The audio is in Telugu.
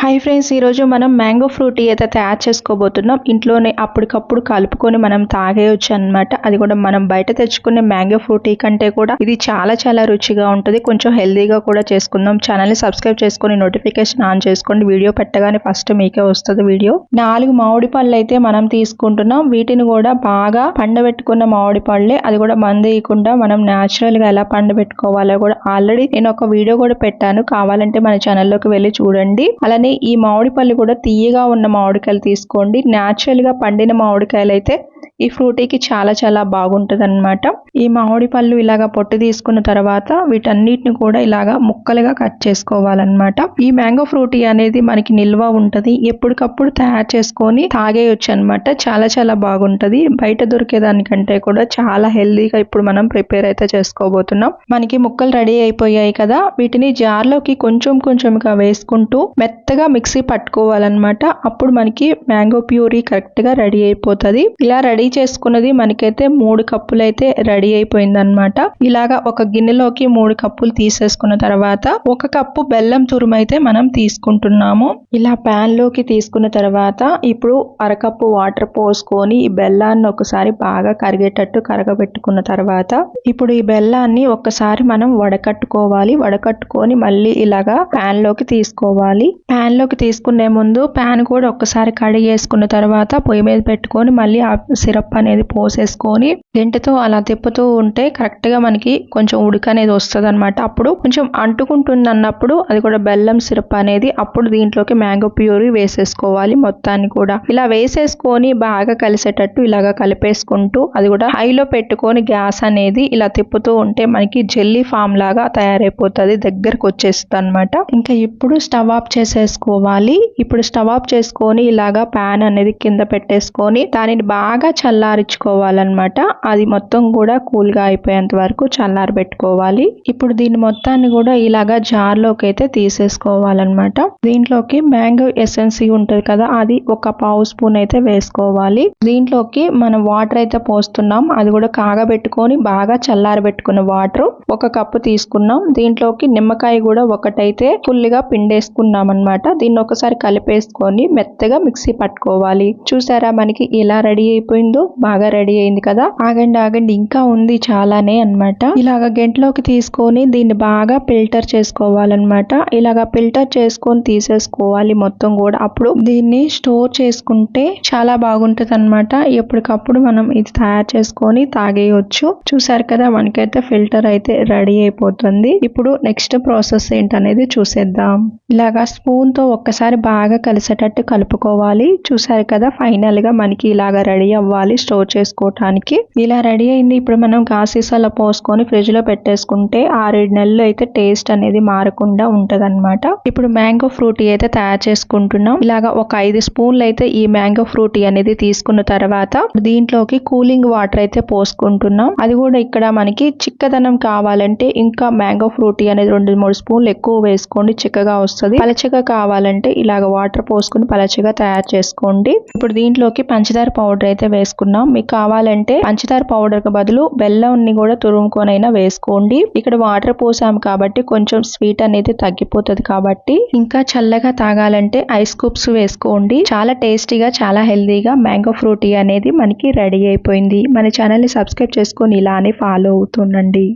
హాయ్ ఫ్రెండ్స్, ఈరోజు మనం మ్యాంగో ఫ్రూటీ అయితే తయారు చేసుకోబోతున్నాం. ఇంట్లోనే అప్పటికప్పుడు కలుపుకొని మనం తాగేయచ్చు అనమాట. అది కూడా మనం బయట తెచ్చుకునే మ్యాంగో ఫ్రూటీ కంటే కూడా ఇది చాలా చాలా రుచిగా ఉంటుంది. కొంచెం హెల్దీగా కూడా చేసుకుందాం. ఛానల్ని సబ్స్క్రైబ్ చేసుకొని నోటిఫికేషన్ ఆన్ చేసుకోండి. వీడియో పెట్టగానే ఫస్ట్ మీకే వస్తుంది వీడియో. 4 మామిడి పళ్ళు అయితే మనం తీసుకుంటున్నాం. వీటిని కూడా బాగా పండబెట్టుకున్న మామిడి పళ్ళే, అది కూడా మందేయకుండా మనం న్యాచురల్ గా ఎలా పండబెట్టుకోవాలో కూడా ఆల్రెడీ నేను ఒక వీడియో కూడా పెట్టాను. కావాలంటే మన ఛానల్లోకి వెళ్ళి చూడండి. అలానే ఈ మామిడి పళ్ళు కూడా తీయగా ఉన్న మామిడికాయలు తీసుకోండి. న్యాచురల్ గా పండిన మామిడికాయలు అయితే ఈ ఫ్రూటీకి చాలా చాలా బాగుంటుంది అనమాట. ఈ మామిడి పళ్ళు ఇలాగా పొట్టు తీసుకున్న తర్వాత వీటన్నిటిని కూడా ఇలాగా ముక్కలుగా కట్ చేసుకోవాలన్నమాట. ఈ మ్యాంగో ఫ్రూటీ అనేది మనకి నిల్వ ఉంటది. ఎప్పటికప్పుడు తయారు చేసుకొని తాగేయచ్చు అనమాట. చాలా చాలా బాగుంటది. బయట దొరికేదానికంటే కూడా చాలా హెల్దీగా ఇప్పుడు మనం ప్రిపేర్ అయితే చేసుకోబోతున్నాం. మనకి ముక్కలు రెడీ అయిపోయాయి కదా, వీటిని జార్లోకి కొంచెం కొంచెంగా వేసుకుంటూ మెత్తగా మిక్సీ పట్టుకోవాలన్నమాట. అప్పుడు మనకి మ్యాంగో ప్యూరీ కరెక్ట్ గా రెడీ అయిపోతుంది. ఇలా రెడీ చేసుకున్నది మనకైతే 3 కప్పులు అయితే రెడీ అయిపోయింది అనమాట. ఇలాగా ఒక గిన్నెలోకి 3 కప్పులు తీసేసుకున్న తర్వాత 1 కప్పు బెల్లం తురుము అయితే మనం తీసుకుంటున్నాము. ఇలా ప్యాన్ లోకి తీసుకున్న తర్వాత ఇప్పుడు 1/2 కప్పు వాటర్ పోసుకొని ఈ బెల్లాన్ని ఒకసారి బాగా కరిగేటట్టు కరగబెట్టుకున్న తర్వాత ఇప్పుడు ఈ బెల్లాన్ని ఒక్కసారి మనం వడకట్టుకోవాలి. వడకట్టుకొని మళ్ళీ ఇలాగా ప్యాన్ లోకి తీసుకోవాలి. ప్యాన్ లోకి తీసుకునే ముందు ప్యాన్ కూడా ఒక్కసారి కడిగేసుకున్న తర్వాత పొయ్యి మీద పెట్టుకొని మళ్ళీ ఆ సిరప్ అనేది పోసేసుకొని గంటెతో అలా తిప్పుతూ ఉంటే కరెక్ట్ గా మనకి కొంచెం ఉడక అనేది వస్తుంది అనమాట. అప్పుడు కొంచెం అంటుకుంటుంది అన్నప్పుడు అది కూడా బెల్లం సిరప్ అనేది, అప్పుడు దీంట్లోకి మ్యాంగో ప్యూరీ వేసేసుకోవాలి. మొత్తాన్ని కూడా ఇలా వేసేసుకొని బాగా కలిసేటట్టు ఇలాగా కలిపేసుకుంటూ అది కూడా హైలో పెట్టుకొని గ్యాస్ అనేది ఇలా తిప్పుతూ ఉంటే మనకి జెల్లీ ఫామ్ లాగా తయారైపోతుంది, దగ్గరకు వచ్చేస్తుంది అనమాట. ఇంకా ఇప్పుడు స్టవ్ ఆఫ్ చేసేసుకోవాలి. ఇప్పుడు స్టవ్ ఆఫ్ చేసుకొని ఇలాగా ప్యాన్ అనేది కింద పెట్టేసుకొని దానిని బాగా చల్లారించుకోవాలన్నమాట. అది మొత్తం కూడా కూల్ గా అయిపోయేంత వరకు చల్లారి పెట్టుకోవాలి. ఇప్పుడు దీని మొత్తాన్ని కూడా ఇలాగా జార్ లోకి అయితే తీసేసుకోవాలన్నమాట. దీంట్లోకి మ్యాంగో ఎసెన్స్ ఉంటుంది కదా, అది 1 పావు స్పూన్ అయితే వేసుకోవాలి. దీంట్లోకి మనం వాటర్ అయితే పోస్తున్నాం. అది కూడా కాగబెట్టుకొని బాగా చల్లారి పెట్టుకున్న వాటర్ 1 కప్పు తీసుకున్నాం. దీంట్లోకి నిమ్మకాయ కూడా ఒకటైతే ఫుల్ గా పిండేసుకున్నాం అనమాట. దీన్ని ఒకసారి కలిపేసుకొని మెత్తగా మిక్సీ పట్టుకోవాలి. చూసారా మనకి ఇలా రెడీ అయిపోయిందో, బాగా రెడీ అయింది కదా. ఆగండి ఇంకా ఉంది చాలానే అన్నమాట. ఇలాగ గంటలోకి తీసుకొని దీన్ని బాగా ఫిల్టర్ చేసుకోవాలన్నమాట. ఇలాగ ఫిల్టర్ చేసుకొని తీసేసుకోవాలి మొత్తం కూడా. అప్పుడు దీన్ని స్టోర్ చేసుకుంటే చాలా బాగుంటది అన్నమాట. ఎప్పటికప్పుడు మనం ఇది తయారు చేసుకొని తాగేయచ్చు. చూసారు కదా, మనకైతే ఫిల్టర్ అయితే రెడీ అయిపోతుంది. ఇప్పుడు నెక్స్ట్ ప్రాసెస్ ఏంటనేది చూసేద్దాం. ఇలాగా స్పూన్ తో ఒక్కసారి బాగా కలిసేటట్టు కలుపుకోవాలి. చూసారు కదా, ఫైనల్ గా మనకి ఇలాగా రెడీ అవ్వాలి స్టోర్ చేసుకోవటానికి. ఇలా రెడీ అయింది. ఇప్పుడు మనం గాసీసాలో పోసుకొని ఫ్రిడ్జ్ లో పెట్టేసుకుంటే 6-7 నెలలు అయితే టేస్ట్ అనేది మారకుండా ఉంటది అనమాట. ఇప్పుడు మ్యాంగో ఫ్రూటీ అయితే తయారు చేసుకుంటున్నాం. ఇలాగా ఒక 5 స్పూన్లు అయితే ఈ మ్యాంగో ఫ్రూటీ అనేది తీసుకున్న తర్వాత దీంట్లోకి కూలింగ్ వాటర్ అయితే పోసుకుంటున్నాం. అది కూడా ఇక్కడ మనకి చిక్కదనం కావాలంటే ఇంకా మ్యాంగో ఫ్రూటీ అనేది 2-3 స్పూన్లు ఎక్కువ వేసుకోండి, చిక్కగా వస్తుంది. పలచగా కావాలంటే ఇలాగ వాటర్ పోసుకుని పలచగా తయారు చేసుకోండి. ఇప్పుడు దీంట్లోకి పంచదార పౌడర్ అయితే వేసుకున్నాం. మీకు కావాలంటే పంచదార పౌడర్ కు బదులు బెల్లంని కూడా తురుముకొనైనా వేసుకోండి. ఇక్కడ వాటర్ పోసాం కాబట్టి కొంచెం స్వీట్ అనేది తగ్గిపోతుంది. కాబట్టి ఇంకా చల్లగా తాగాలంటే ఐస్ క్యూబ్స్ వేసుకోండి. చాలా టేస్టీగా చాలా హెల్దీగా మ్యాంగో ఫ్రూటీ అనేది మనకి రెడీ అయిపోయింది. మన ఛానల్ ని సబ్స్క్రైబ్ చేసుకొని ఇలానే ఫాలో అవుతుండండి.